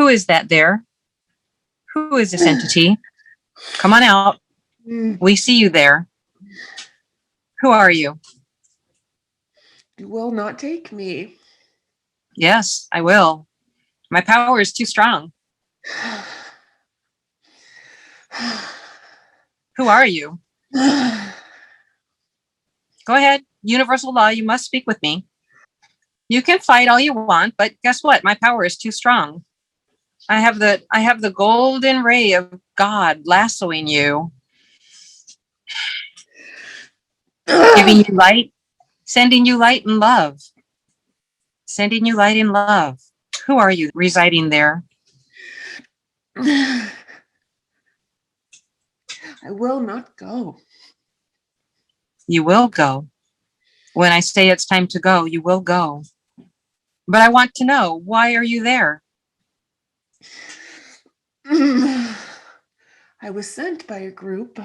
Who is that there? Who is this entity? Come on out. We see you there. Who are you? You will not take me. Yes, I will. My power is too strong. Who are you? Go ahead. Universal law, you must speak with me. You can fight all you want, but guess what? My power is too strong. I have the golden ray of God lassoing you, giving you light, sending you light and love, sending you light and love. Who are you residing there? I will not go. You will go. When I say it's time to go, you will go. But I want to know, why are you there? I was sent by a group.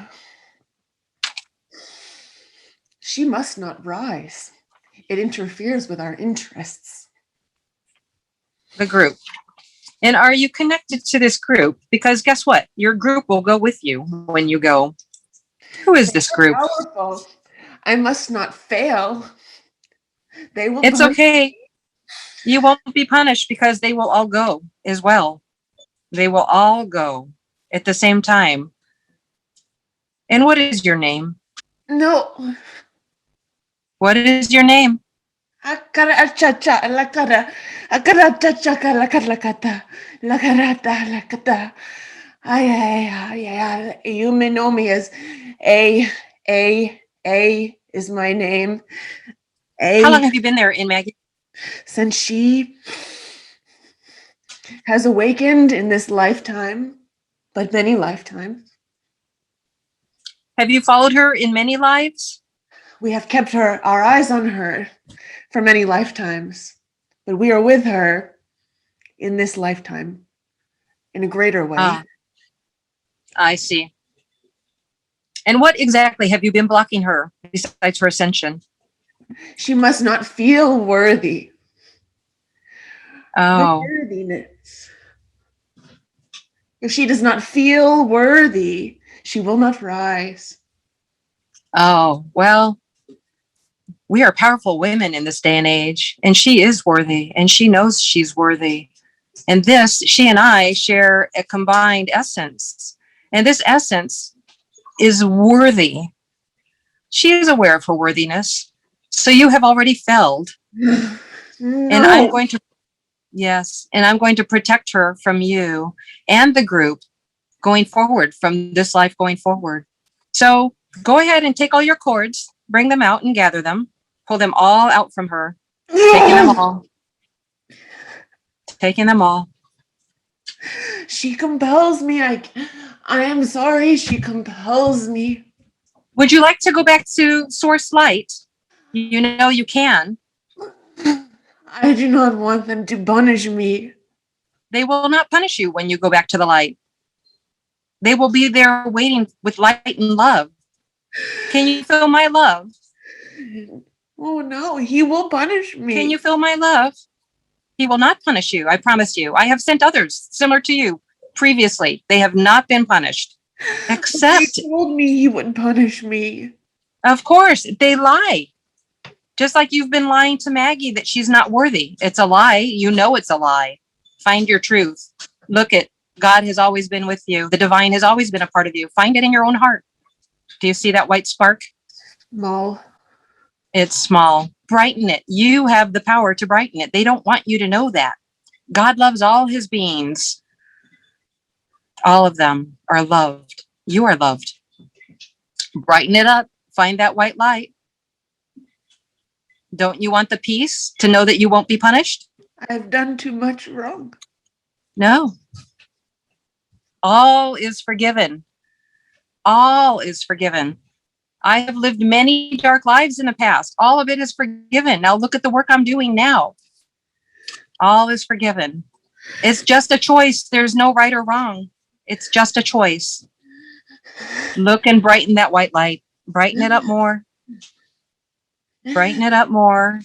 She must not rise. It interferes with our interests. The group. And are you connected to this group? Because guess what? Your group will go with you when you go. Who is this group? Powerful. I must not fail. They will. It's okay. You won't be punished because they will all go as well. They will all go at the same time. And what is your name? No. What is your name? You may know me as A is my name. How long have you been there in Maggie? Since she has awakened in this lifetime, but many lifetimes. Have you followed her in many lives? We have kept our eyes on her for many lifetimes, but we are with her in this lifetime in a greater way. I see. And what exactly have you been blocking her besides her ascension? She must not feel worthy. Oh. Her worthiness. If she does not feel worthy, she will not rise. Oh, well, we are powerful women in this day and age, and she is worthy, and she knows she's worthy. And this, she and I share a combined essence. And this essence is worthy. She is aware of her worthiness. So you have already failed. No. And I'm going to, yes, and I'm going to protect her from you and the group going forward, from this life going forward. So go ahead and take all your cords, bring them out and gather them, pull them all out from her, taking them all. Taking them all. She compels me. I am sorry. She compels me. Would you like to go back to source light? You know you can. I do not want them to punish me. They will not punish you when you go back to the light. They will be there waiting with light and love. Can you feel my love? Oh no, he will punish me. Can you feel my love? He will not punish you, I promise you. I have sent others similar to you previously. They have not been punished. Except he told me he would punish me. Of course, they lie. Just like you've been lying to Maggie that she's not worthy. It's a lie. You know it's a lie. Find your truth. Look at God has always been with you. The divine has always been a part of you. Find it in your own heart. Do you see that white spark? Small. It's small. Brighten it. You have the power to brighten it. They don't want you to know that. God loves all his beings. All of them are loved. You are loved. Brighten it up. Find that white light. Don't you want the peace to know that you won't be punished? I've done too much wrong. No. All is forgiven. All is forgiven. I have lived many dark lives in the past. All of it is forgiven. Now look at the work I'm doing now. All is forgiven. It's just a choice. There's no right or wrong. It's just a choice. Look and brighten that white light. Brighten it up more. Brighten it up more.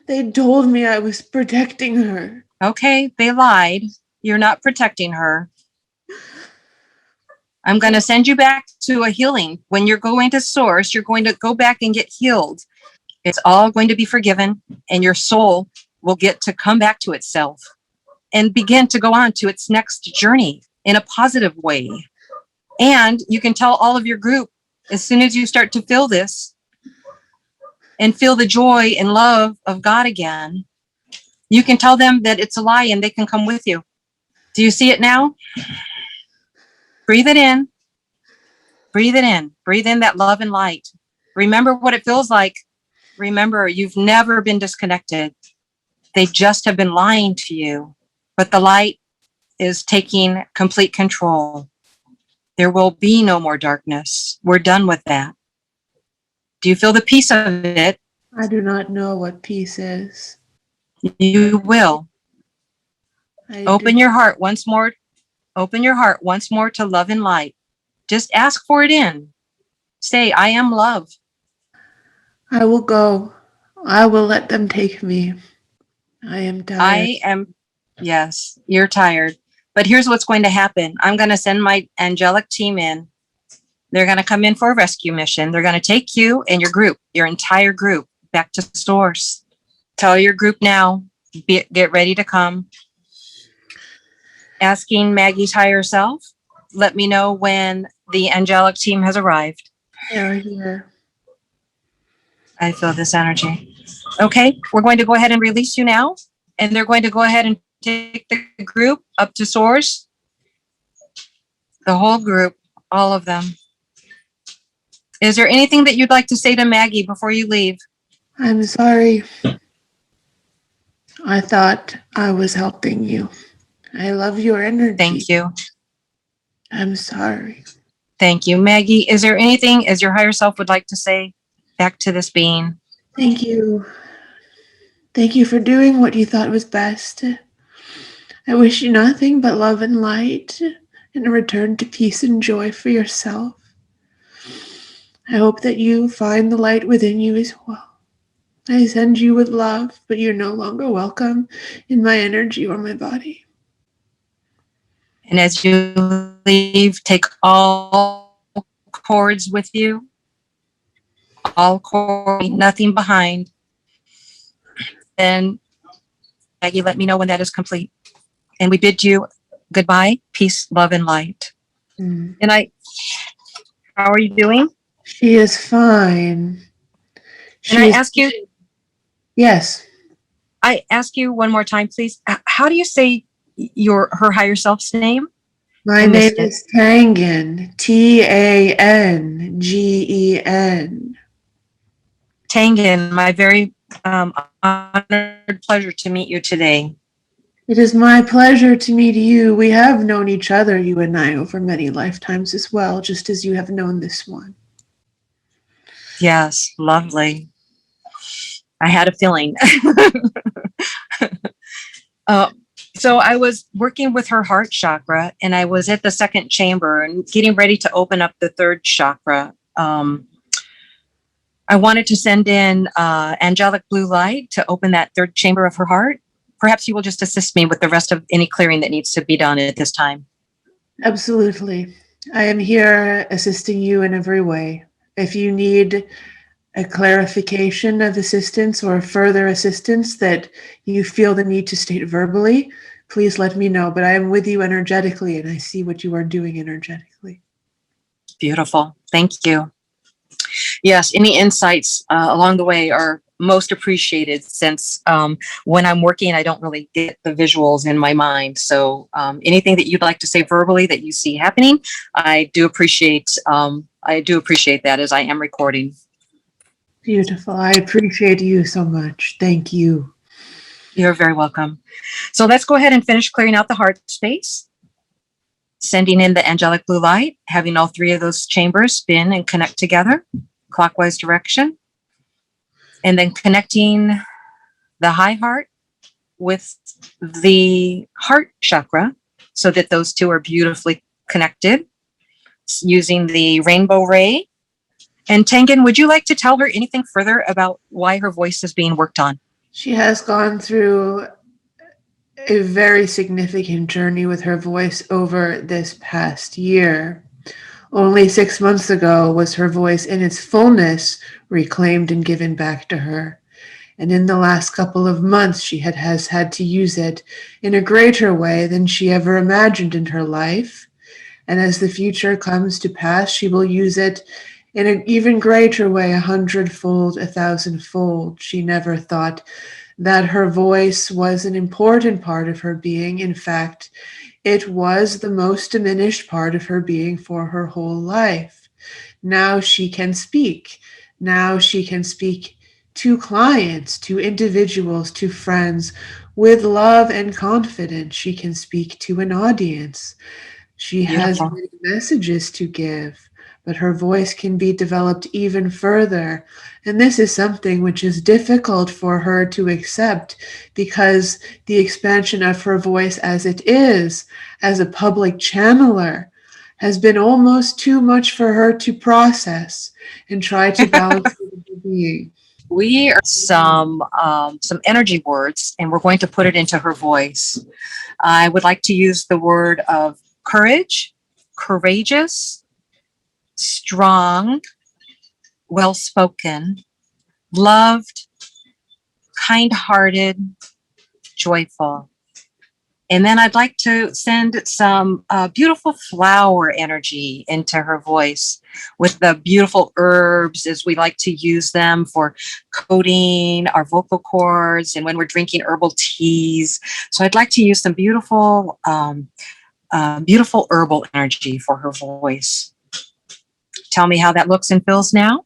They told me I was protecting her. Okay, they lied. You're not protecting her. I'm going to send you back to a healing. When you're going to source, you're going to go back and get healed. It's all going to be forgiven, and your soul will get to come back to itself and begin to go on to its next journey in a positive way. And you can tell all of your group, as soon as you start to feel this and feel the joy and love of God again, you can tell them that it's a lie and they can come with you. Do you see it now? Breathe it in. Breathe it in. Breathe in that love and light. Remember what it feels like. Remember, you've never been disconnected. They just have been lying to you. But the light is taking complete control. There will be no more darkness. We're done with that. Do you feel the peace of it? I do not know what peace is. You will. Open do. your heart once more. Open your heart once more to love and light. Just ask for it in. Say, I am love. I will go. I will let them take me. I am tired. Yes, you're tired. But here's what's going to happen. I'm going to send my angelic team in. They're going to come in for a rescue mission. They're going to take you and your group, your entire group, back to source. Tell your group now, get ready to come. Asking Maggie's higher self, let me know when the angelic team has arrived. They are here. I feel this energy. Okay, we're going to go ahead and release you now. And they're going to go ahead and take the group up to source. The whole group, all of them. Is there anything that you'd like to say to Maggie before you leave? I'm sorry. I thought I was helping you. I love your energy. Thank you. I'm sorry. Thank you. Maggie, is there anything as your higher self would like to say back to this being? Thank you. Thank you for doing what you thought was best. I wish you nothing but love and light and a return to peace and joy for yourself. I hope that you find the light within you as well. I send you with love, but you're no longer welcome in my energy or my body. And as you leave, take all cords with you. All cords, nothing behind. Then, Maggie, let me know when that is complete. And we bid you goodbye, peace, love, and light. And how are you doing? She is fine. Can I ask you? Yes. I ask you one more time, please. How do you say her higher self's name? My name is Tangen. Tangen. Tangen, my very honored pleasure to meet you today. It is my pleasure to meet you. We have known each other, you and I, over many lifetimes as well, just as you have known this one. Yes, lovely. I had a feeling. So I was working with her heart chakra, and I was at the second chamber and getting ready to open up the third chakra. I wanted to send in angelic blue light to open that third chamber of her heart. Perhaps you will just assist me with the rest of any clearing that needs to be done at this time. Absolutely. I am here assisting you in every way. If you need a clarification of assistance or further assistance that you feel the need to state verbally, please let me know. But I am with you energetically, and I see what you are doing energetically. Beautiful. Thank you. Yes, any insights along the way are most appreciated, since when I'm working, I don't really get the visuals in my mind. So anything that you'd like to say verbally that you see happening, I do appreciate that, as I am recording. Beautiful. I appreciate you so much. Thank you. You're very welcome. So let's go ahead and finish clearing out the heart space. Sending in the angelic blue light, having all three of those chambers spin and connect together, clockwise direction. And then connecting the high heart with the heart chakra so that those two are beautifully connected, using the rainbow ray. And Tangen, would you like to tell her anything further about why her voice is being worked on? She has gone through a very significant journey with her voice over this past year. Only 6 months ago was her voice in its fullness reclaimed and given back to her. And in the last couple of months, she has had to use it in a greater way than she ever imagined in her life. And as the future comes to pass, she will use it in an even greater way, 100-fold, 1,000-fold. She never thought that her voice was an important part of her being. In fact, it was the most diminished part of her being for her whole life. Now she can speak. Now she can speak to clients, to individuals, to friends with love and confidence. She can speak to an audience. She has Beautiful. many messages to give, but her voice can be developed even further. And this is something which is difficult for her to accept because the expansion of her voice as it is, as a public channeler, has been almost too much for her to process and try to balance with her being. We are some energy words, and we're going to put it into her voice. I would like to use the word of courage, courageous, strong, well spoken, loved, kind hearted, joyful. And then I'd like to send some beautiful flower energy into her voice with the beautiful herbs as we like to use them for coating our vocal cords and when we're drinking herbal teas. So I'd like to use some beautiful herbal energy for her voice. Tell me how that looks and feels now.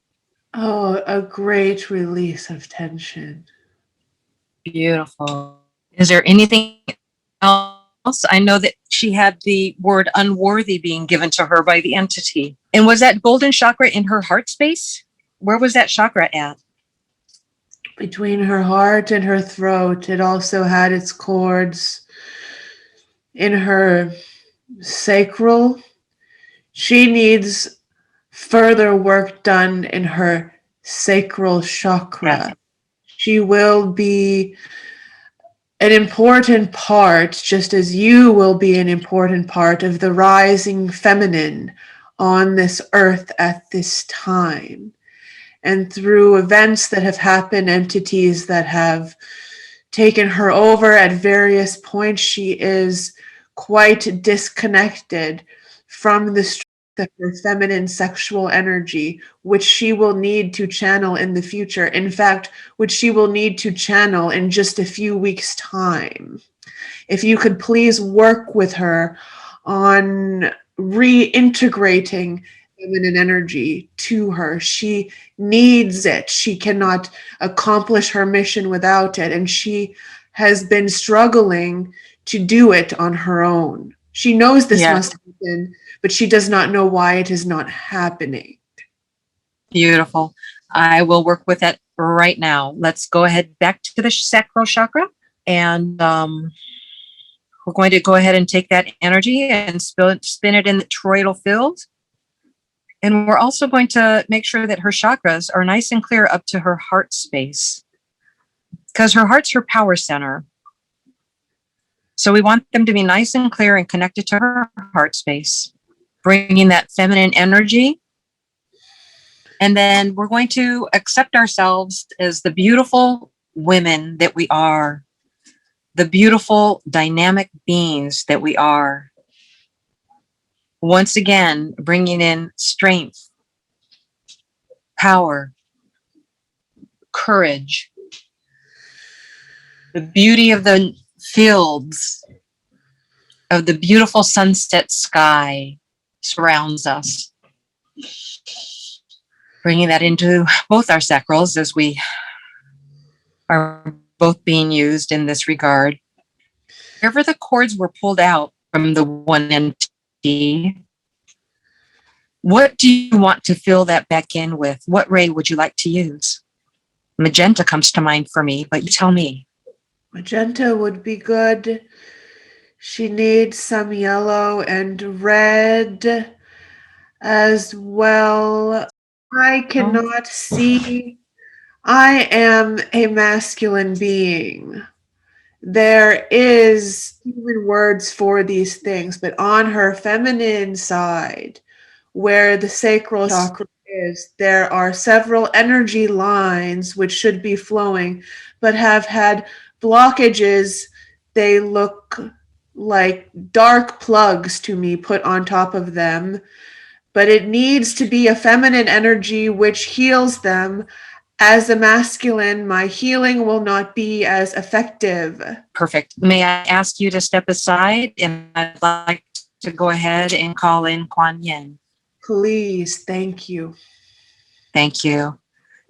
Oh, a great release of tension. Beautiful. Is there anything else? I know that she had the word unworthy being given to her by the entity. And was that golden chakra in her heart space? Where was that chakra at? Between her heart and her throat, it also had its cords in her sacral. She needs further work done in her sacral chakra. Yes. She will be an important part, just as you will be an important part of the rising feminine on this earth at this time. And through events that have happened, entities that have taken her over at various points, she is quite disconnected from the strength of her feminine sexual energy, which she will need to channel in the future. In fact, which she will need to channel in just a few weeks' time. If you could please work with her on reintegrating feminine energy to her. She needs it. She cannot accomplish her mission without it. And she has been struggling to do it on her own. She knows this Yes. must happen, but she does not know why it is not happening. Beautiful. I will work with that right now. Let's go ahead back to the sacral chakra. And we're going to go ahead and take that energy and spin it in the toroidal field. And we're also going to make sure that her chakras are nice and clear up to her heart space, because her heart's her power center. So we want them to be nice and clear and connected to her heart space, bringing that feminine energy. And then we're going to accept ourselves as the beautiful women that we are, the beautiful dynamic beings that we are. Once again, bringing in strength, power, courage, the beauty of the fields, of the beautiful sunset sky surrounds us. Bringing that into both our sacrals as we are both being used in this regard. Wherever the cords were pulled out from the one entity, what do you want to fill that back in with? What ray would you like to use? Magenta comes to mind for me, but you tell me. Magenta would be good. She needs some yellow and red as well. I cannot see. I am a masculine being, there is human words for these things, but on her feminine side, where the sacral chakra is, there are several energy lines which should be flowing, but have had blockages. They look like dark plugs to me put on top of them, but it needs to be a feminine energy which heals them. As a masculine, my healing will not be as effective. Perfect. May I ask you to step aside? And I'd like to go ahead and call in Quan Yin. Please, thank you. Thank you.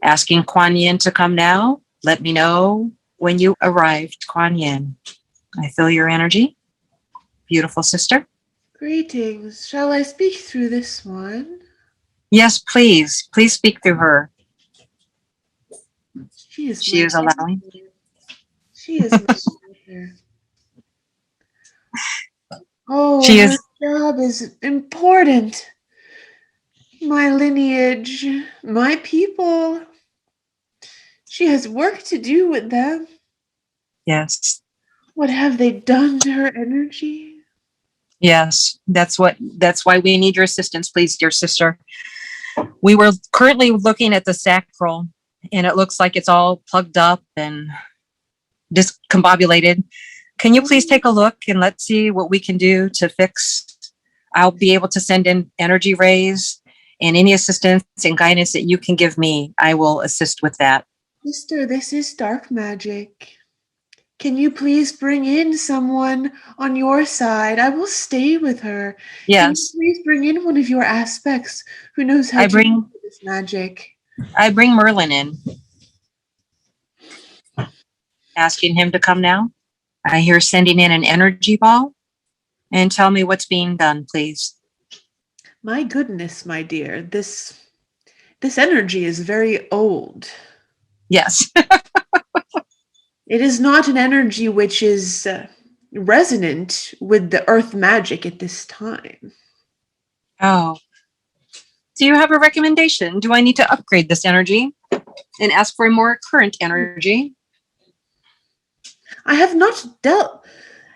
Asking Quan Yin to come now. Let me know when you arrived, Quan Yin. I feel your energy. Beautiful sister. Greetings. Shall I speak through this one? Yes, please. Please speak through her. She is allowing. She is my partner. Oh, She her is. job is important. My lineage, my people. She has work to do with them. Yes. What have they done to her energy? Yes. That's why we need your assistance, please, dear sister. We were currently looking at the sacral, and it looks like it's all plugged up and discombobulated. Can you please take a look and let's see what we can do to fix? I'll be able to send in energy rays, and any assistance and guidance that you can give me, I will assist with that. Sister, this is dark magic. Can you please bring in someone on your side? I will stay with her. Yes. Can you please bring in one of your aspects who knows how to do this magic? I bring Merlin in. Asking him to come now. I hear sending in an energy ball. And tell me what's being done, please. My goodness, my dear, this energy is very old. Yes. It is not an energy which is resonant with the earth magic at this time. Oh. Do you have a recommendation? Do I need to upgrade this energy and ask for a more current energy? I have not dealt.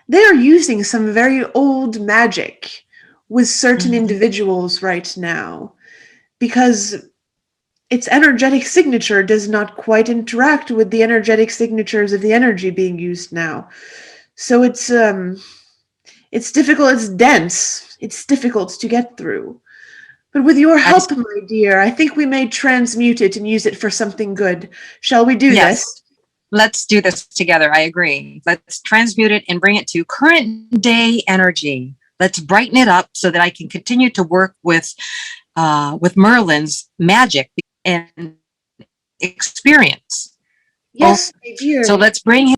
They are using some very old magic with certain individuals right now because its energetic signature does not quite interact with the energetic signatures of the energy being used now. So it's difficult, it's dense, it's difficult to get through. But with your help, my dear, I think we may transmute it and use it for something good. Shall we do this? Let's do this together. I agree. Let's transmute it and bring it to current day energy. Let's brighten it up so that I can continue to work with Merlin's magic and experience. Yes, my dear. So let's bring him.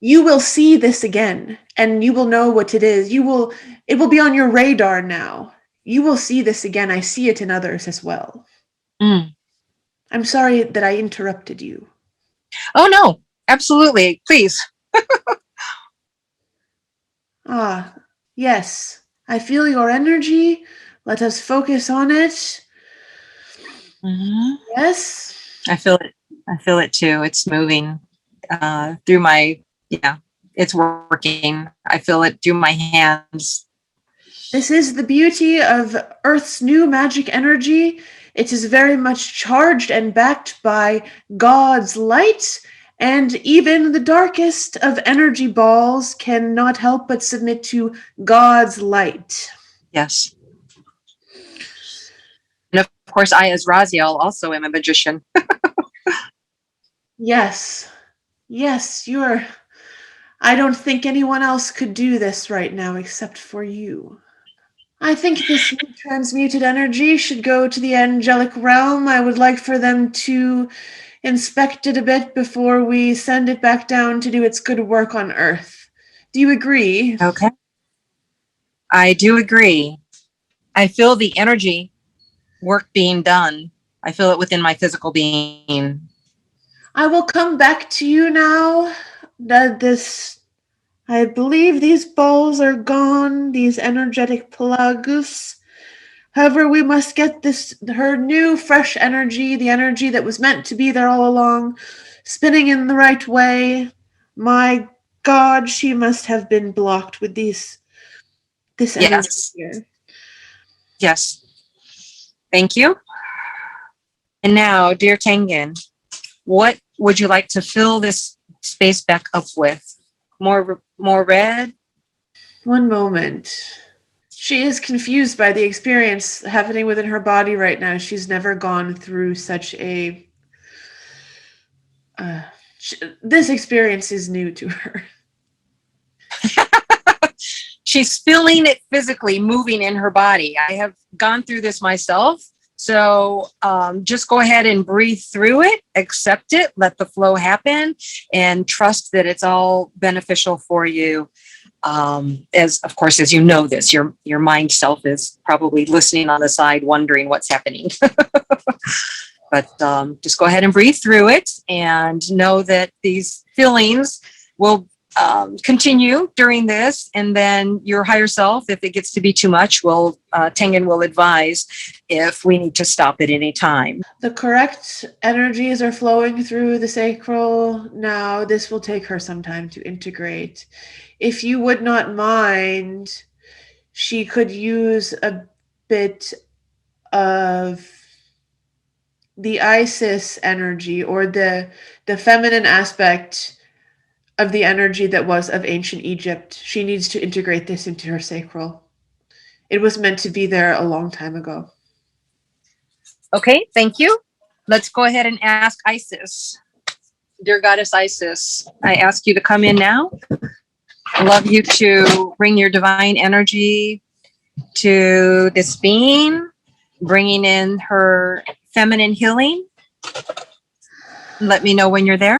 You will see this again, and you will know what it is. It will be on your radar now. You will see this again. I see it in others as well. I'm sorry that I interrupted you. Oh, no, absolutely. Please. Yes. I feel your energy. Let us focus on it. Yes. I feel it. I feel it too. It's moving through my, it's working. I feel it through my hands. This is the beauty of Earth's new magic energy. It is very much charged and backed by God's light, and even the darkest of energy balls cannot help but submit to God's light. Yes. And of course, I, as Raziel, also am a magician. Yes. Yes, I don't think anyone else could do this right now except for you. I think this transmuted energy should go to the angelic realm. I would like for them to inspect it a bit before we send it back down to do its good work on Earth. Do you agree? Okay. I do agree. I feel the energy work being done. I feel it within my physical being. I will come back to you now. I believe these balls are gone, these energetic plugs. However, we must get her new fresh energy, the energy that was meant to be there all along, spinning in the right way. My God, she must have been blocked with this energy Yes. here. Yes. Thank you. And now, dear Tengen, what would you like to fill this space back up with? More red? One moment. She is confused by the experience happening within her body right now. She's never gone through such a... this experience is new to her. She's feeling it physically moving in her body. I have gone through this myself. So just go ahead and breathe through it, accept it, let the flow happen, and trust that it's all beneficial for you. As of course, as you know this, your mind self is probably listening on the side, wondering what's happening. But just go ahead and breathe through it and know that these feelings will continue during this, and then your higher self, if it gets to be too much, Tengen will advise if we need to stop at any time. The correct energies are flowing through the sacral now. This will take her some time to integrate. If you would not mind, she could use a bit of the Isis energy, or the feminine aspect of the energy that was of ancient Egypt. She needs to integrate this into her sacral. It was meant to be there a long time ago. Okay, thank you. Let's go ahead and ask Isis. Dear Goddess Isis, I ask you to come in now. I'd love you to bring your divine energy to this being, bringing in her feminine healing. Let me know when you're there.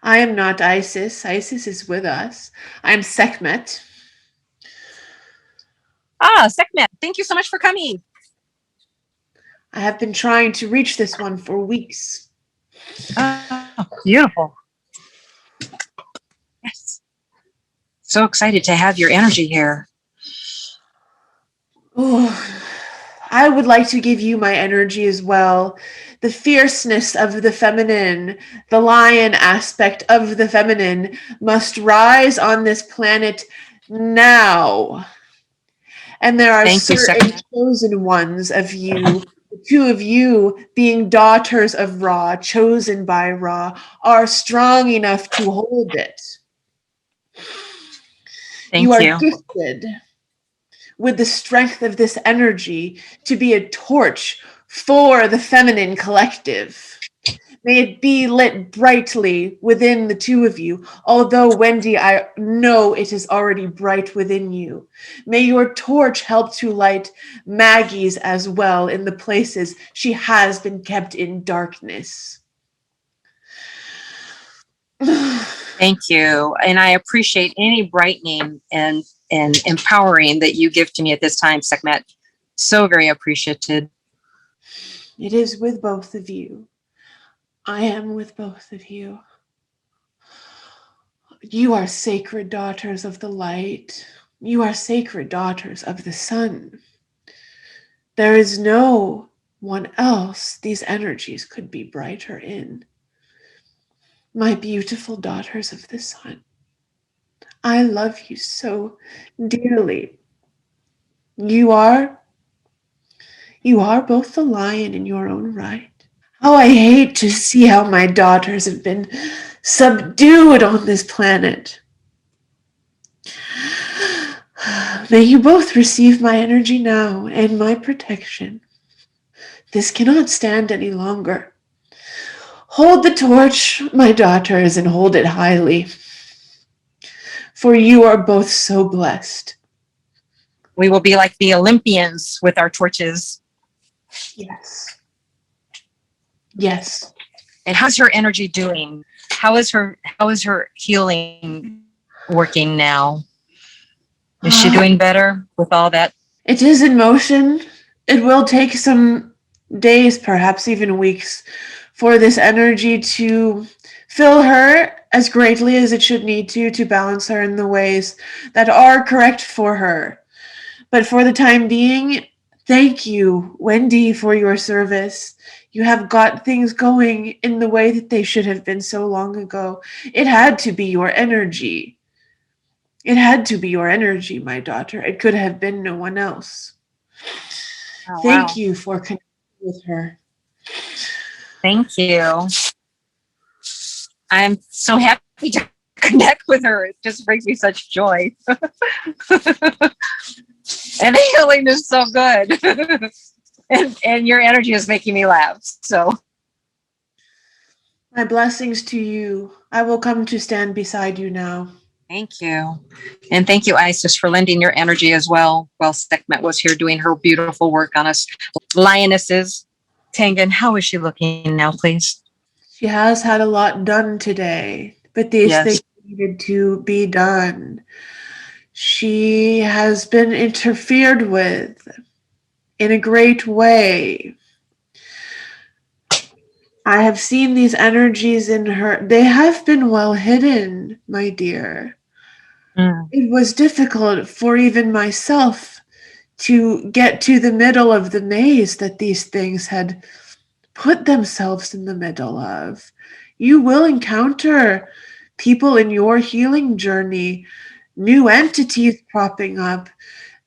I am not Isis. Isis is with us. I'm Sekhmet. Sekhmet, thank you so much for coming. I have been trying to reach this one for weeks. Oh, beautiful. Yes. So excited to have your energy here. Oh, I would like to give you my energy as well. The fierceness of the feminine, the lion aspect of the feminine must rise on this planet now. And there are certain chosen ones of you, the two of you being daughters of Ra, chosen by Ra, are strong enough to hold it. You are gifted with the strength of this energy to be a torch for the feminine collective. May it be lit brightly within the two of you. Although, Wendy, I know it is already bright within you. May your torch help to light Maggie's as well in the places she has been kept in darkness. Thank you. And I appreciate any brightening and empowering that you give to me at this time, Sekhmet. So very appreciated. It is with both of you. I am with both of you. You are sacred daughters of the light. You are sacred daughters of the sun. There is no one else these energies could be brighter in. My beautiful daughters of the sun, I love you so dearly. You are both the lion in your own right. Oh, I hate to see how my daughters have been subdued on this planet. May you both receive my energy now and my protection. This cannot stand any longer. Hold the torch, my daughters, and hold it highly. For you are both so blessed. We will be like the Olympians with our torches. Yes. Yes. And how's her energy doing? How is her healing working now? Is she doing better with all that? It is in motion. It will take some days, perhaps even weeks, for this energy to fill her as greatly as it should need to balance her in the ways that are correct for her. But for the time being, Thank you, Wendy, for your service. You have got things going in the way that they should have been so long ago. It had to be your energy. It had to be your energy, my daughter. It could have been no one else. Oh, Thank wow. you for connecting with her. Thank you. I'm so happy to connect with her. It just brings me such joy. And the healing is so good. and your energy is making me laugh. So My blessings to you. I will come to stand beside you now. thank you. And thank you, Isis, for lending your energy as well while Sekhmet was here doing her beautiful work on us. Lionesses. Tangan, how is she looking now, please? She has had a lot done today, but these Yes. things needed to be done. She has been interfered with in a great way. I have seen these energies in her. They have been well hidden, my dear. It was difficult for even myself to get to the middle of the maze that these things had put themselves in the middle of. You will encounter people in your healing journey, new entities popping up.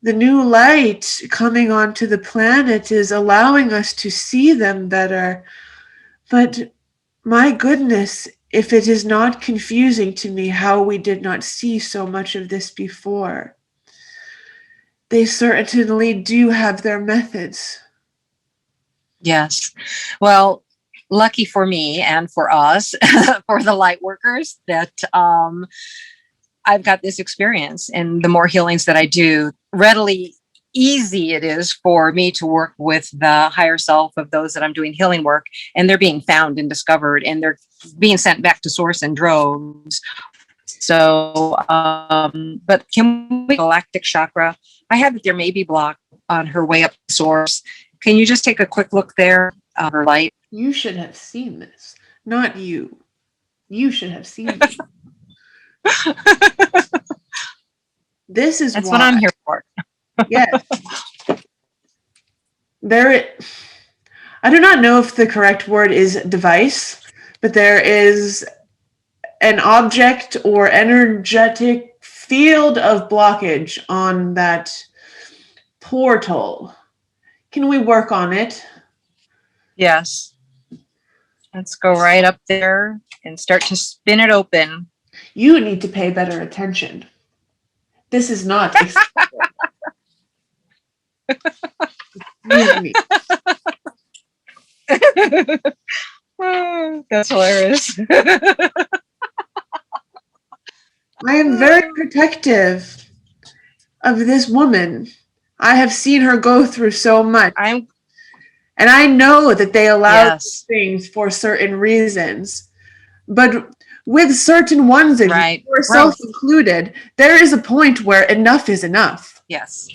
The new light coming onto the planet is allowing us to see them better. But my goodness, if it is not confusing to me how we did not see so much of this before. They certainly do have their methods. Yes. Well, lucky for me and for us, for the light workers, that I've got this experience. And the more healings that I do, readily easy it is for me to work with the higher self of those that I'm doing healing work, and they're being found and discovered, and they're being sent back to source in droves. So, but can we galactic chakra? I have that there may be blocked on her way up to source. Can you just take a quick look there, her light? You should have seen this. Not you. You should have seen this. This is That's why. what I'm here for. Yes. I do not know if the correct word is device, but there is an object or energetic field of blockage on that portal. Can we work on it? Yes. Let's go right up there and start to spin it open. You need to pay better attention. This is not excuse me. That's hilarious. I am very protective of this woman. I have seen her go through so much. And I know that they allow these things for certain reasons. But with certain ones of you, yourself included, there is a point where enough is enough. Yes.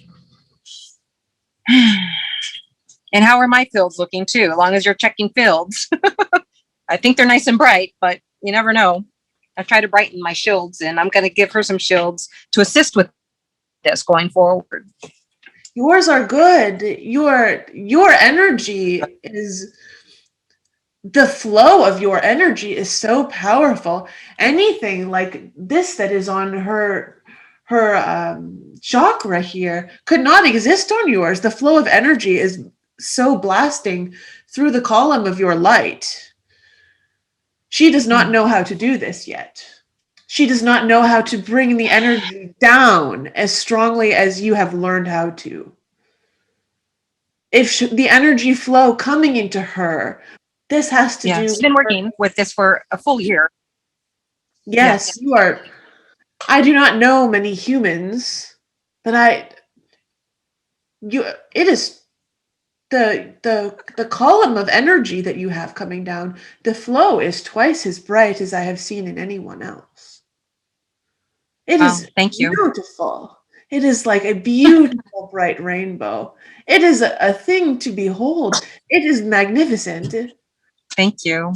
And how are my fields looking too? As long as you're checking fields. I think they're nice and bright, but you never know. I try to brighten my shields, and I'm going to give her some shields to assist with this going forward. Yours are good. Your energy is, the flow of your energy is so powerful. Anything like this that is on her chakra here could not exist on yours. The flow of energy is so blasting through the column of your light. She does not know how to do this yet. She does not know how to bring the energy down as strongly as you have learned how to. If the energy flow coming into her, this has to do. She's been working with this for a full year. Yes, you are. I do not know many humans, but it is the column of energy that you have coming down. The flow is twice as bright as I have seen in anyone else. It is beautiful. It is like a beautiful bright rainbow. It is a thing to behold. It is magnificent. Thank you.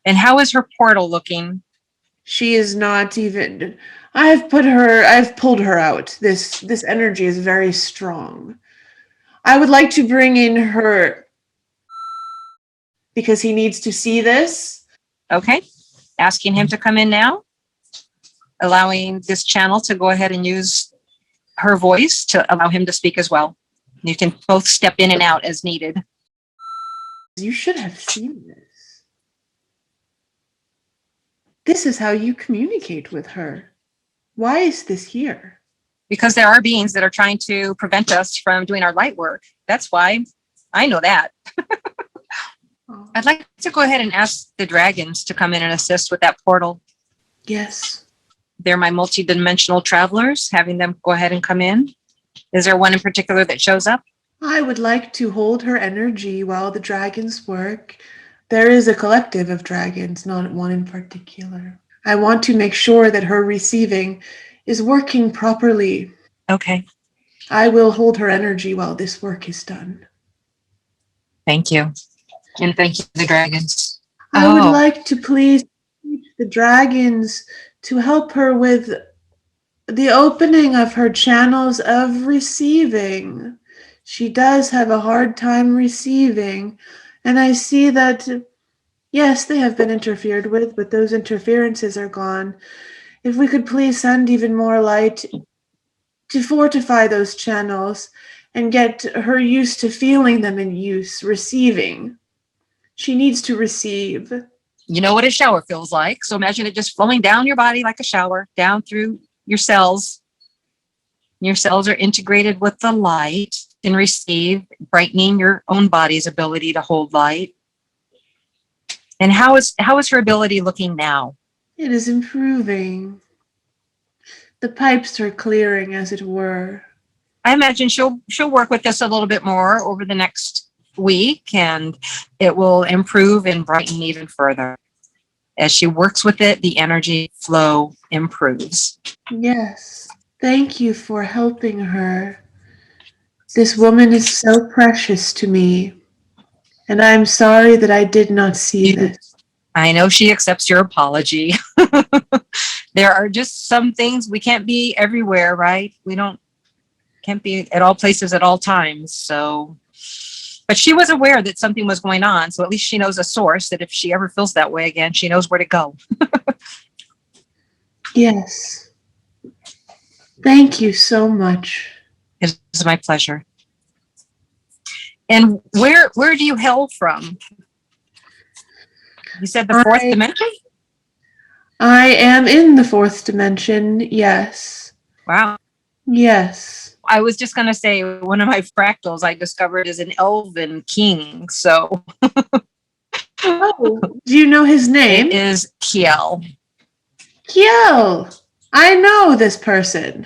And how is her portal looking? She is not even. I've pulled her out. This energy is very strong. I would like to bring in her because he needs to see this. Okay. Asking him to come in now, allowing this channel to go ahead and use her voice to allow him to speak as well. You can both step in and out as needed. You should have seen this. This is how you communicate with her. Why is this here? Because there are beings that are trying to prevent us from doing our light work. That's why. I know that. I'd like to go ahead and ask the dragons to come in and assist with that portal. Yes. They're my multi-dimensional travelers, having them go ahead and come in. Is there one in particular that shows up? I would like to hold her energy while the dragons work. There is a collective of dragons, not one in particular. I want to make sure that her receiving is working properly. Okay. I will hold her energy while this work is done. Thank you. And thank you, the dragons. I would like to please teach the dragons to help her with the opening of her channels of receiving. She does have a hard time receiving, and I see that, yes, they have been interfered with, but those interferences are gone. If we could please send even more light to fortify those channels and get her used to feeling them in use, receiving. She needs to receive. You know what a shower feels like. So imagine it just flowing down your body like a shower, down through your cells. Your cells are integrated with the light and receive, brightening your own body's ability to hold light. And how is her ability looking now? It is improving. The pipes are clearing, as it were. I imagine she'll work with this a little bit more over the next week, and it will improve and brighten even further. As she works with it, the energy flow improves. Yes. Thank you for helping her. This woman is so precious to me, and I'm sorry that I did not see this. I know she accepts your apology. There are just some things we can't be everywhere, right? Can't be at all places at all times. So, but she was aware that something was going on. So at least she knows a source that if she ever feels that way again, she knows where to go. Yes. Thank you so much. It is my pleasure. And where do you hail from? You said the fourth dimension? I am in the fourth dimension, yes. Wow. Yes. I was just going to say one of my fractals I discovered is an elven king. So. Oh, do you know his name? It is Kiel. Kiel. I know this person.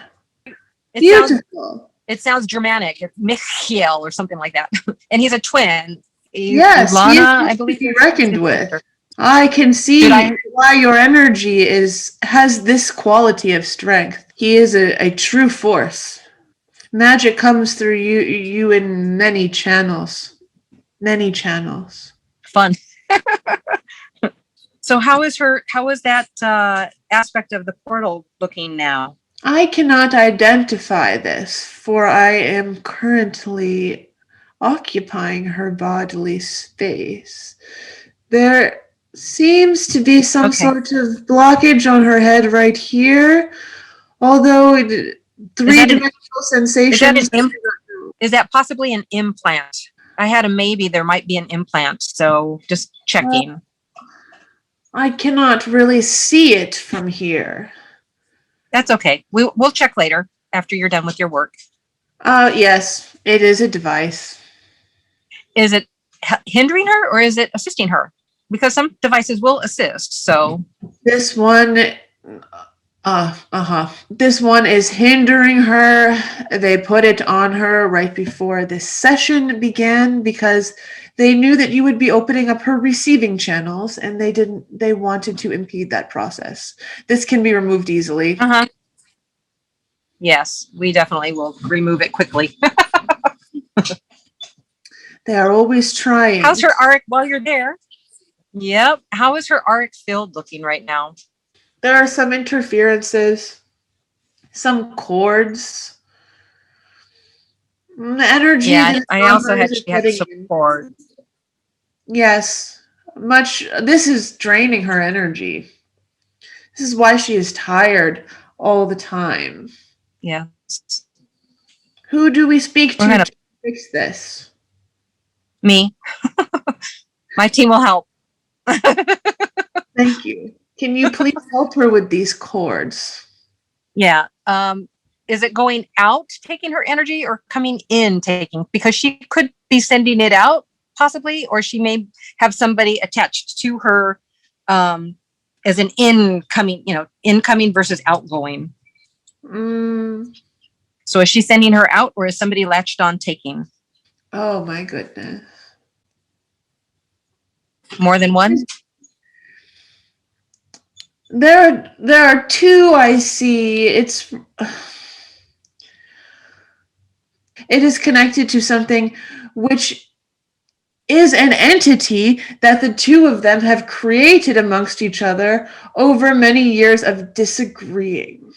Beautiful. It sounds Germanic. It's Michiel or something like that. And he's a twin. Yes, Lana, I believe. He reckoned with. I can see why your energy has this quality of strength. He is a true force. Magic comes through you in many channels. Many channels. Fun. So how is that aspect of the portal looking now? I cannot identify this, for I am currently occupying her bodily space. There seems to be some sort of blockage on her head right here, although three-dimensional sensations. Is that possibly an implant? I had a maybe there might be an implant, so just checking. I cannot really see it from here. That's okay. We'll check later after you're done with your work. Yes, it is a device. Is it hindering her or is it assisting her? Because some devices will assist. So this one, this one is hindering her. They put it on her right before this session began because they knew that you would be opening up her receiving channels, and they wanted to impede that process. This can be removed easily. Yes, we definitely will remove it quickly. They are always trying. How's her auric while you're there? Yep. How is her auric field looking right now? There are some interferences, some cords. The energy Yeah, that I also Mama had is she had getting in. support. Yes, this is draining her energy. This is why she is tired all the time. Yes. Who do we speak We're to gonna fix this? me. My team will help. Thank you. Can you please help her with these cords? Yeah. Is it going out taking her energy or coming in taking? Because she could be sending it out possibly, or she may have somebody attached to her as an incoming, incoming versus outgoing. So is she sending her out, or is somebody latched on taking? Oh my goodness. More than one? There are two I see. It is connected to something which is an entity that the two of them have created amongst each other over many years of disagreeing.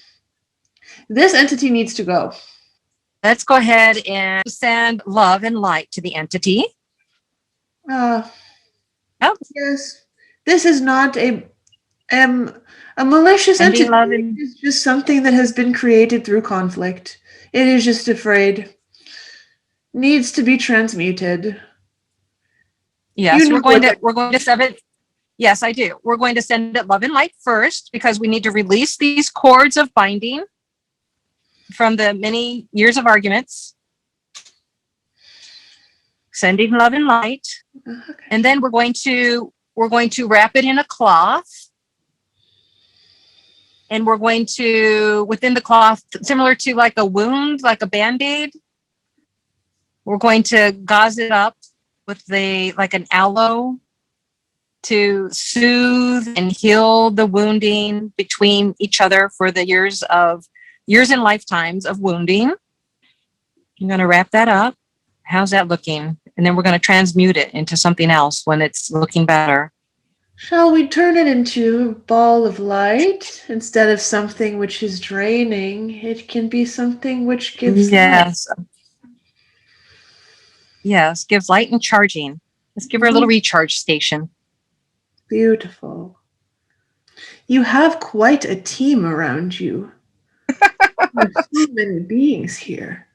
This entity needs to go. Let's go ahead and send love and light to the entity. Yep. Yes. This is not a malicious Sending entity. love and It's just something that has been created through conflict. It is just afraid. Needs to be transmuted. yes, we're going to send it. Yes, I do. We're going to send it love and light first because we need to release these cords of binding from the many years of arguments. Sending love and light. Okay. And then we're going to wrap it in a cloth. And we're going to, within the cloth, similar to like a wound, like a Band-Aid, we're going to gauze it up with like an aloe to soothe and heal the wounding between each other for the years and lifetimes of wounding. I'm going to wrap that up. How's that looking? And then we're going to transmute it into something else when it's looking better. Shall we turn it into a ball of light instead of something which is draining? It can be something which gives light. Yes, gives light and charging. Let's give her a little recharge station. Beautiful. You have quite a team around you. There's so many beings here.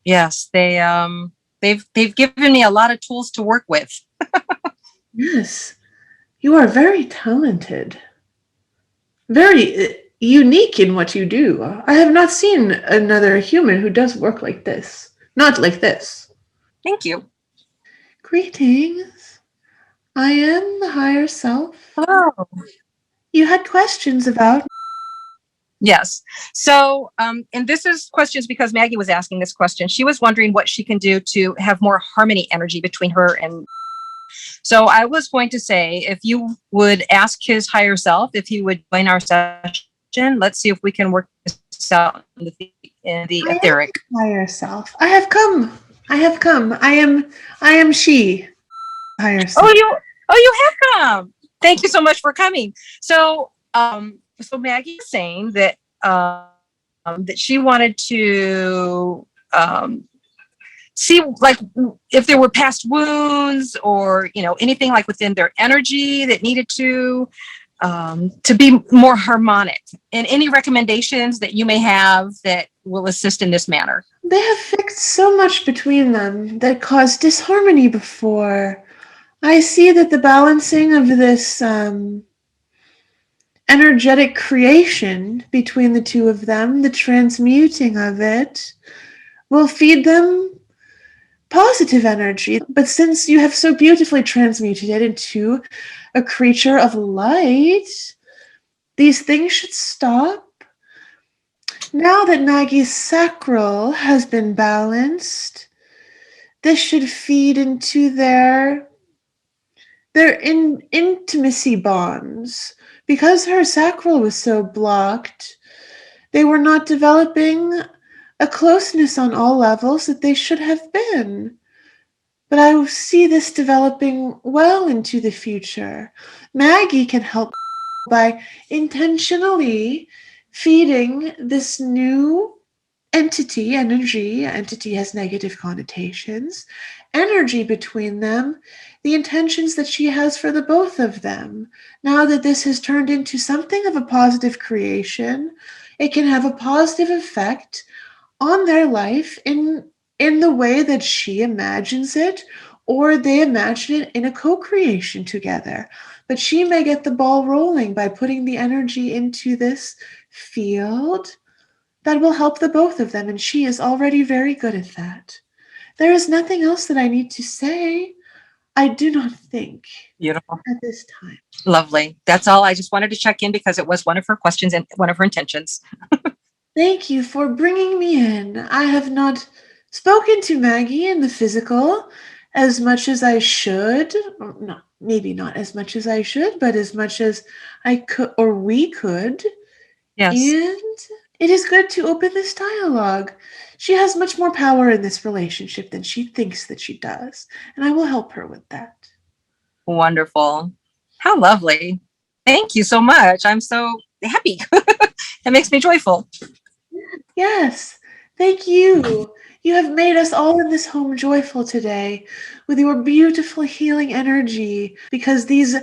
Yes, they've given me a lot of tools to work with. Yes, you are very talented. Very unique in what you do. I have not seen another human who does work like this. Not like this. Thank you. Greetings. I am the higher self. Hello. You had questions about? Yes. So, and this is questions because Maggie was asking this question. She was wondering what she can do to have more harmony energy between her and. So I was going to say, if you would ask his higher self, if he would join our session, let's see if we can work this out in the etheric. Higher self. I have come. I am she. Higher self. You have come. Thank you so much for coming. So, so Maggie is saying that that she wanted to see like if there were past wounds or anything like within their energy that needed to be more harmonic. And any recommendations that you may have that will assist in this manner. They have fixed so much between them that caused disharmony before. I see that the balancing of this energetic creation between the two of them, the transmuting of it, will feed them positive energy. But since you have so beautifully transmuted it into a creature of light, these things should stop. Now that Maggie's sacral has been balanced, this should feed into their intimacy bonds. Because her sacral was so blocked, they were not developing a closeness on all levels that they should have been. But I see this developing well into the future. Maggie can help by intentionally feeding this new entity, energy, entity has negative connotations, energy between them, the intentions that she has for the both of them. Now that this has turned into something of a positive creation, it can have a positive effect on their life in the way that she imagines it, or they imagine it in a co-creation together. But she may get the ball rolling by putting the energy into this field that will help the both of them, and she is already very good at that. There is nothing else that I need to say, I do not think, Beautiful. at this time. Lovely. That's all. I just wanted to check in because it was one of her questions and one of her intentions. Thank you for bringing me in. I have not spoken to Maggie in the physical as much as I should. Or no, maybe not as much as I should, but as much as I could or we could. Yes. And it is good to open this dialogue. She has much more power in this relationship than she thinks that she does, and I will help her with that. Wonderful. How lovely. Thank you so much. I'm so happy. That makes me joyful. Yes, thank you. You have made us all in this home joyful today with your beautiful healing energy, because these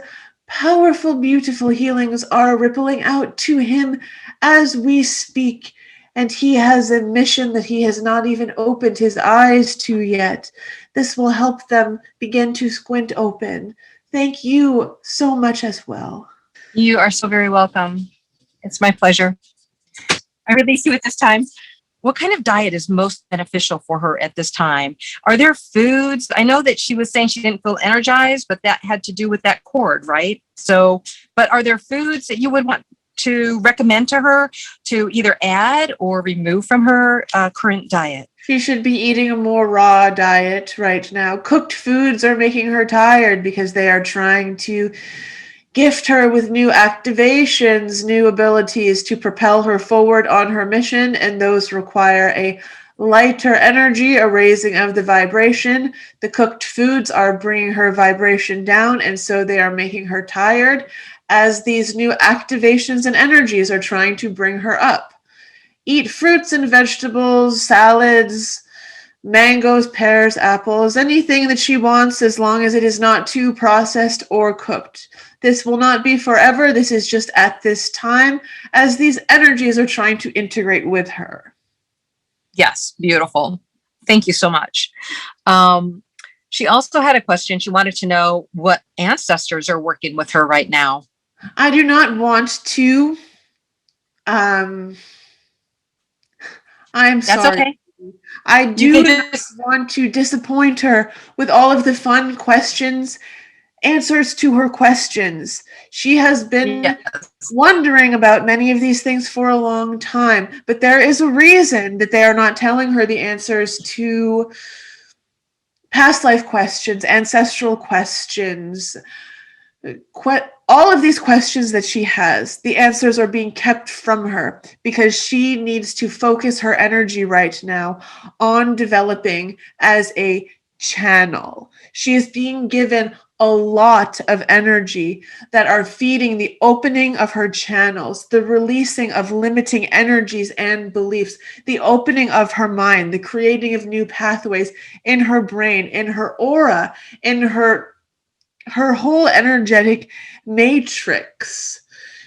powerful, beautiful healings are rippling out to him as we speak. And he has a mission that he has not even opened his eyes to yet. This will help them begin to squint open. Thank you so much as well. You are so very welcome. It's my pleasure. I release you at this time. What kind of diet is most beneficial for her at this time? Are there foods? I know that she was saying she didn't feel energized, but that had to do with that cord, right? So, but are there foods that you would want to recommend to her to either add or remove from her current diet? She should be eating a more raw diet right now. Cooked foods are making her tired because they are trying to gift her with new activations, new abilities to propel her forward on her mission, and those require a lighter energy, a raising of the vibration. The cooked foods are bringing her vibration down, and so they are making her tired as these new activations and energies are trying to bring her up. Eat fruits and vegetables, salads, mangoes, pears, apples, anything that she wants as long as it is not too processed or cooked. This will not be forever. This is just at this time as these energies are trying to integrate with her. Yes, beautiful. Thank you so much. She also had a question. She wanted to know what ancestors are working with her right now. I do not want to. I'm That's sorry. okay. I You do can not just, want to disappoint her with all of the fun questions, answers to her questions. She has been yes. wondering about many of these things for a long time, but there is a reason that they are not telling her the answers to past life questions, ancestral questions, all of these questions that she has. The answers are being kept from her because she needs to focus her energy right now on developing as a channel. She is being given a lot of energy that are feeding the opening of her channels, the releasing of limiting energies and beliefs, the opening of her mind, the creating of new pathways in her brain, in her aura, in her whole energetic matrix.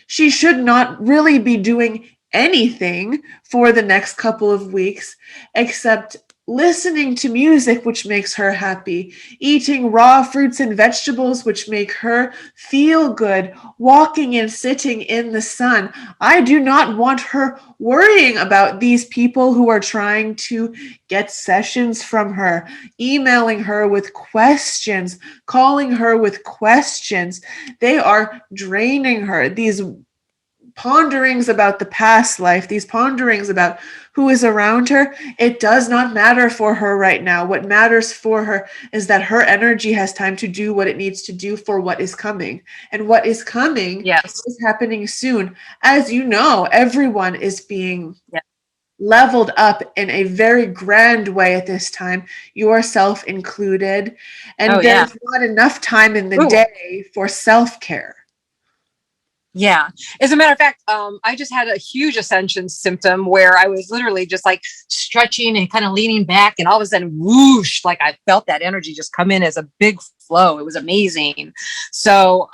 She should not really be doing anything for the next couple of weeks except listening to music, which makes her happy, eating raw fruits and vegetables, which make her feel good, walking and sitting in the sun. I do not want her worrying about these people who are trying to get sessions from her, emailing her with questions, calling her with questions. They are draining her. These ponderings about the past life, these ponderings about who is around her, it does not matter for her right now. What matters for her is that her energy has time to do what it needs to do for what is coming. And what is coming Yes. is happening soon. As you know, everyone is being Yes. leveled up in a very grand way at this time, yourself included. And Oh, yeah. there's not enough time in the Ooh. day for self-care. Yeah. As a matter of fact, I just had a huge ascension symptom where I was literally just like stretching and kind of leaning back, and all of a sudden, whoosh, like I felt that energy just come in as a big flow. It was amazing. So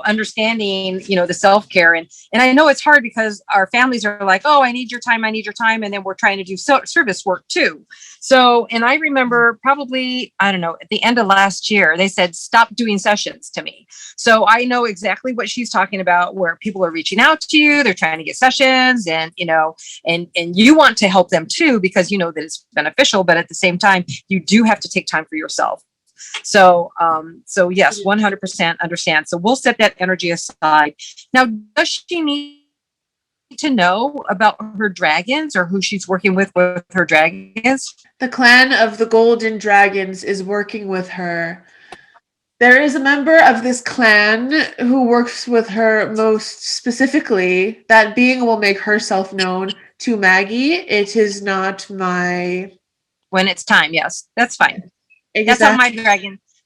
understanding, the self-care, and I know it's hard because our families are like, oh, I need your time. I need your time. And then we're trying to do service work too. So, and I remember probably, I don't know, at the end of last year, they said, stop doing sessions to me. So I know exactly what she's talking about, where people are reaching out to you, they're trying to get sessions, and and you want to help them too, because you know that it's beneficial, but at the same time, you do have to take time for yourself. So yes, 100% understand. So we'll set that energy aside. Now, does she need to know about her dragons or who she's working with her dragons? The clan of the Golden Dragons is working with her. There is a member of this clan who works with her most specifically. That being will make herself known to Maggie. It is not my... When it's time, yes, that's fine. Exactly.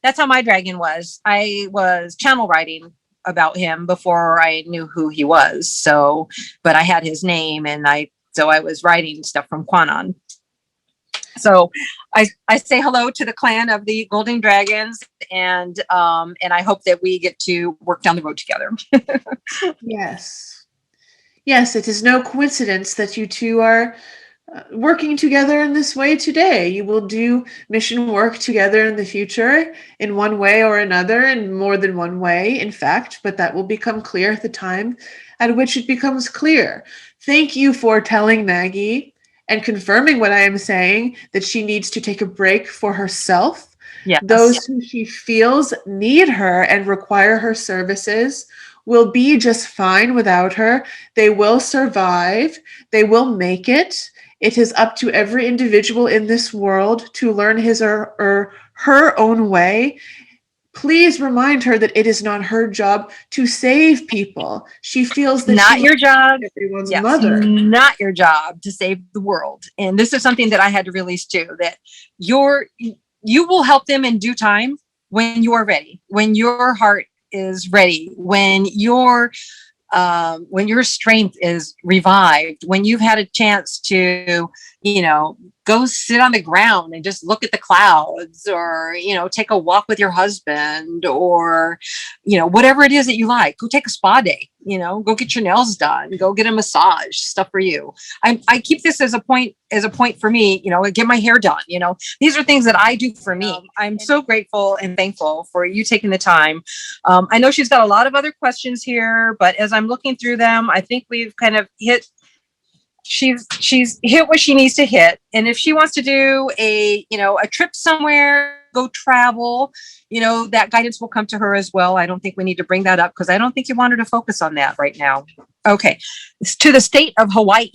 That's how my dragon was. I was channel writing about him before I knew who he was. So, but I had his name, and I was writing stuff from Quan. So I say hello to the clan of the Golden Dragons, and I hope that we get to work down the road together. Yes. Yes, it is no coincidence that you two are working together in this way today. You will do mission work together in the future in one way or another, in more than one way, in fact, but that will become clear at the time at which it becomes clear. Thank you for telling Maggie and confirming what I am saying, that she needs to take a break for herself. Yes. Those who she feels need her and require her services will be just fine without her. They will survive. They will make it. It is up to every individual in this world to learn his or her own way. Please remind her that it is not her job to save people. She feels that not your job. Everyone's Yes, mother. Not your job to save the world. And this is something that I had to release too, that you will help them in due time when you are ready, when your heart is ready, when your strength is revived, when you've had a chance to, go sit on the ground and just look at the clouds, or, take a walk with your husband, or, whatever it is that you like. Go take a spa day, go get your nails done, go get a massage, stuff for you. I keep this as a point for me, get my hair done. These are things that I do for me. I'm so grateful and thankful for you taking the time. I know she's got a lot of other questions here, but as I'm looking through them, I think we've kind of she's hit what she needs to hit. And if she wants to do a trip somewhere, go travel, that guidance will come to her as well. I don't think we need to bring that up, because I don't think you want her to focus on that right now. Okay. It's to the state of Hawaii,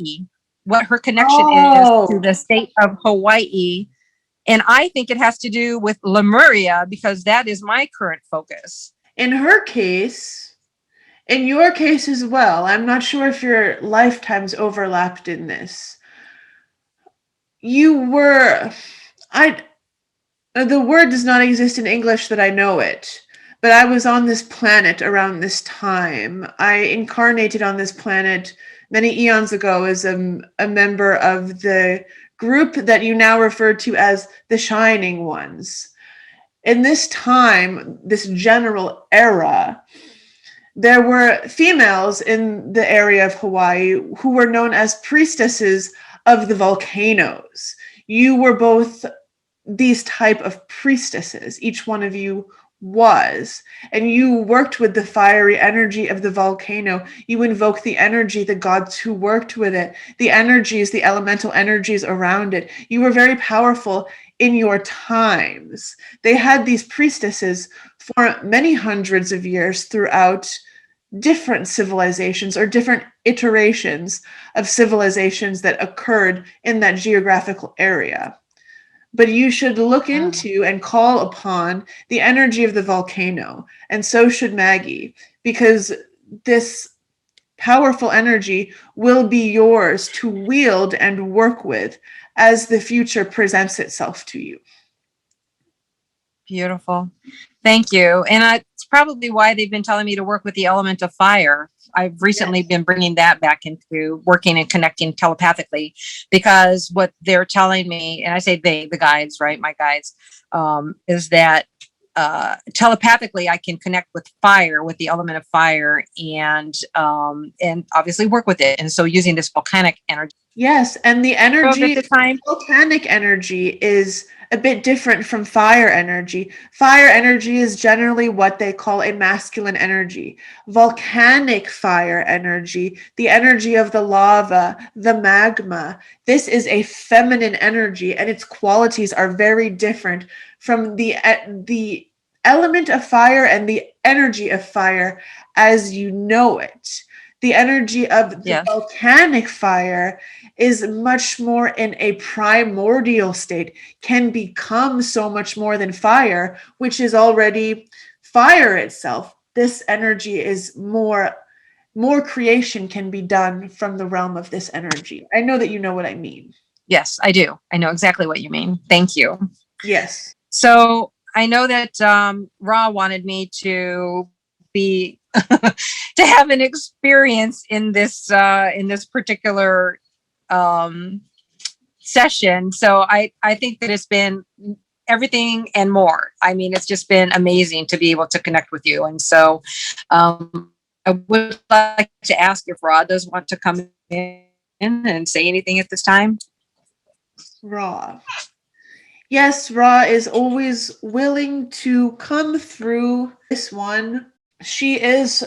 what her connection is to the state of Hawaii. And I think it has to do with Lemuria, because that is my current focus. In her case, in your case as well, I'm not sure if your lifetimes overlapped in this. The word does not exist in English that I know it, but I was on this planet around this time. I incarnated on this planet many eons ago as a member of the group that you now refer to as the Shining Ones. In this time, this general era, there were females in the area of Hawaii who were known as priestesses of the volcanoes. You were both these type of priestesses. Each one of you was. And you worked with the fiery energy of the volcano. You invoked the energy, the gods who worked with it, the energies, the elemental energies around it. You were very powerful in your times. They had these priestesses for many hundreds of years throughout different civilizations or different iterations of civilizations that occurred in that geographical area. But you should look into and call upon the energy of the volcano, and so should Maggie, because this powerful energy will be yours to wield and work with as the future presents itself to you. Beautiful. Thank you. And it's probably why they've been telling me to work with the element of fire. I've recently been bringing that back into working and connecting telepathically, because what they're telling me, and I say they, the guides, right? My guides, is that telepathically I can connect with fire, with the element of fire, and obviously work with it. And so using this volcanic energy. Yes, and the energy, At the time. volcanic energy is a bit different from fire energy. Fire energy is generally what they call a masculine energy. Volcanic fire energy, the energy of the lava, the magma, this is a feminine energy, and its qualities are very different from the element of fire and the energy of fire as you know it. The energy of the volcanic fire is much more in a primordial state, can become so much more than fire, which is already fire itself. This energy is more creation can be done from the realm of this energy. I know that you know what I mean. Yes, I do. I know exactly what you mean. Thank you. Yes. So I know that Ra wanted me to be to have an experience in this particular session. So I think that it's been everything and more. I mean, it's just been amazing to be able to connect with you. And so I would like to ask if Ra does want to come in and say anything at this time. Ra. Yes, Ra is always willing to come through this one. She is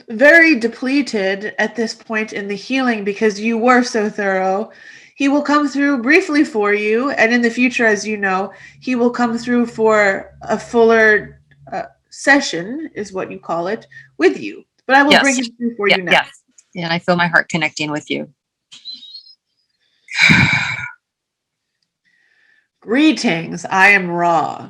very depleted at this point in the healing because you were so thorough. He will come through briefly for you, and in the future, as you know, he will come through for a fuller session, is what you call it, with you. But I will bring him through for you now. Yes. And I feel my heart connecting with you. Greetings, I am Ra.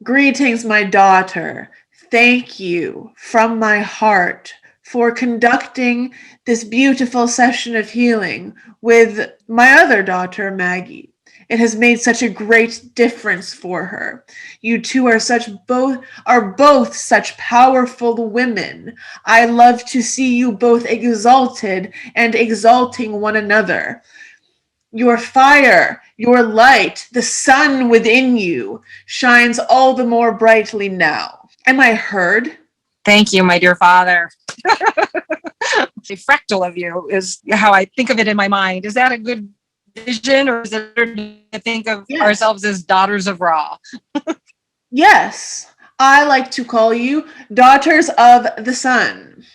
Greetings, my daughter. Thank you from my heart for conducting this beautiful session of healing with my other daughter, Maggie. It has made such a great difference for her. You two are both such powerful women. I love to see you both exalted and exalting one another. Your fire, your light, the sun within you shines all the more brightly now. Am I heard? Thank you, my dear father. The fractal of you is how I think of it in my mind. Is that a good vision, or is it to think of ourselves as daughters of Ra? Yes, I like to call you daughters of the sun.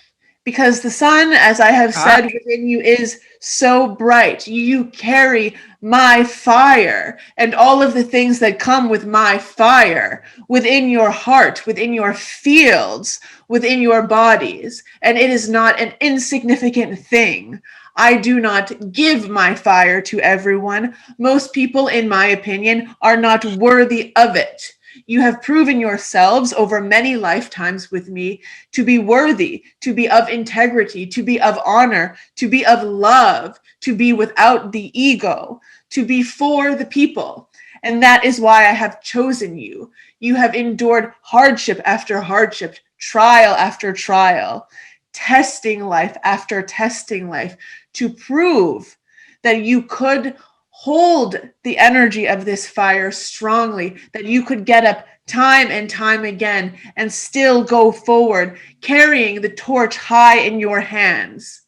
Because the sun, as I have said within you, is so bright. You carry my fire and all of the things that come with my fire within your heart, within your fields, within your bodies. And it is not an insignificant thing. I do not give my fire to everyone. Most people, in my opinion, are not worthy of it. You have proven yourselves over many lifetimes with me to be worthy, to be of integrity, to be of honor, to be of love, to be without the ego, to be for the people. And that is why I have chosen you. You have endured hardship after hardship, trial after trial, testing life after testing life to prove that you could hold the energy of this fire strongly, that you could get up time and time again and still go forward, carrying the torch high in your hands.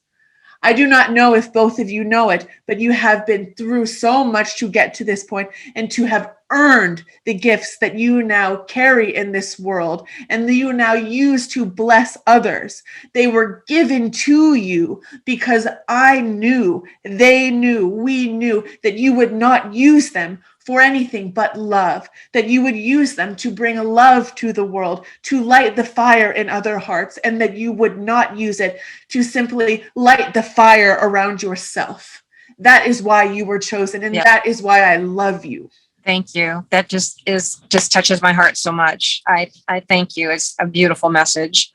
I do not know if both of you know it, but you have been through so much to get to this point and to have earned the gifts that you now carry in this world and that you now use to bless others. They were given to you because I knew, they knew, we knew that you would not use them for anything but love, that you would use them to bring love to the world, to light the fire in other hearts, and that you would not use it to simply light the fire around yourself. That is why you were chosen, and that is why I love you. Thank you. That just touches my heart so much. I thank you. It's a beautiful message.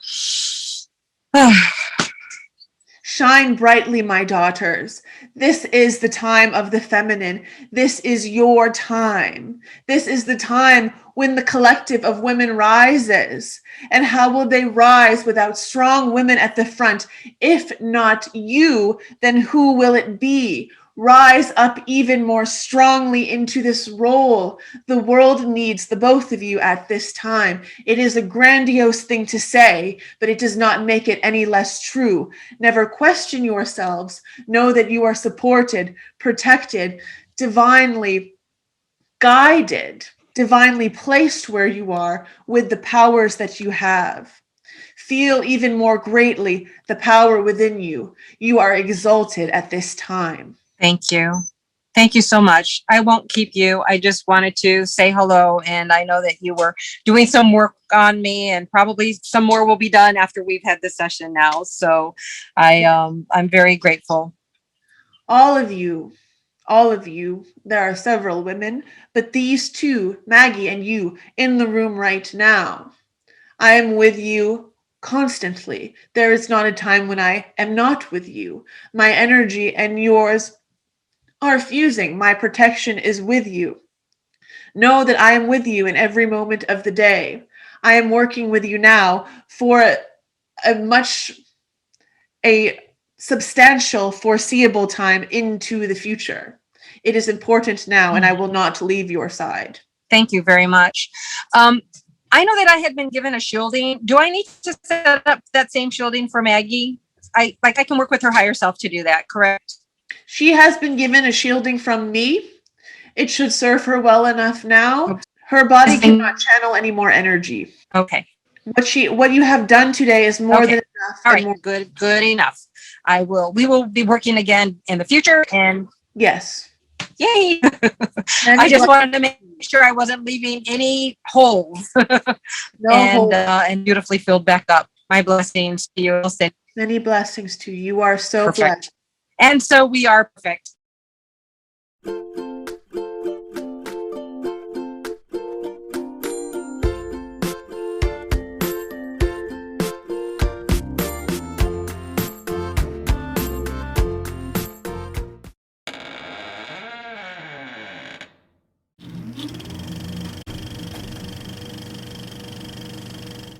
Shine brightly, my daughters. This is the time of the feminine. This is your time. This is the time when the collective of women rises. And how will they rise without strong women at the front? If not you, then who will it be? Rise up even more strongly into this role. The world needs the both of you at this time. It is a grandiose thing to say, but it does not make it any less true. Never question yourselves. Know that you are supported, protected, divinely guided, divinely placed where you are with the powers that you have. Feel even more greatly the power within you. You are exalted at this time. Thank you. Thank you so much. I won't keep you. I just wanted to say hello. And I know that you were doing some work on me, and probably some more will be done after we've had this session now. So I'm very grateful. All of you, there are several women, but these two, Maggie and you, in the room right now, I am with you constantly. There is not a time when I am not with you. My energy and yours are fusing. My protection is with you. Know that I am with you in every moment of the day. I am working with you now for a substantial foreseeable time into the future. It is important now, and I will not leave your side. Thank you very much. I know that I had been given a shielding. Do I need to set up that same shielding for Maggie? I can work with her higher self to do that, correct? She has been given a shielding from me. It should serve her well enough now. Her body cannot channel any more energy. Okay. What you have done today is more than enough. All right, good enough. We will be working again in the future, and yes. Yay. I just wanted to make sure I wasn't leaving any holes. And beautifully filled back up. My blessings to you. Many blessings to you. You are so blessed. And so we are perfect.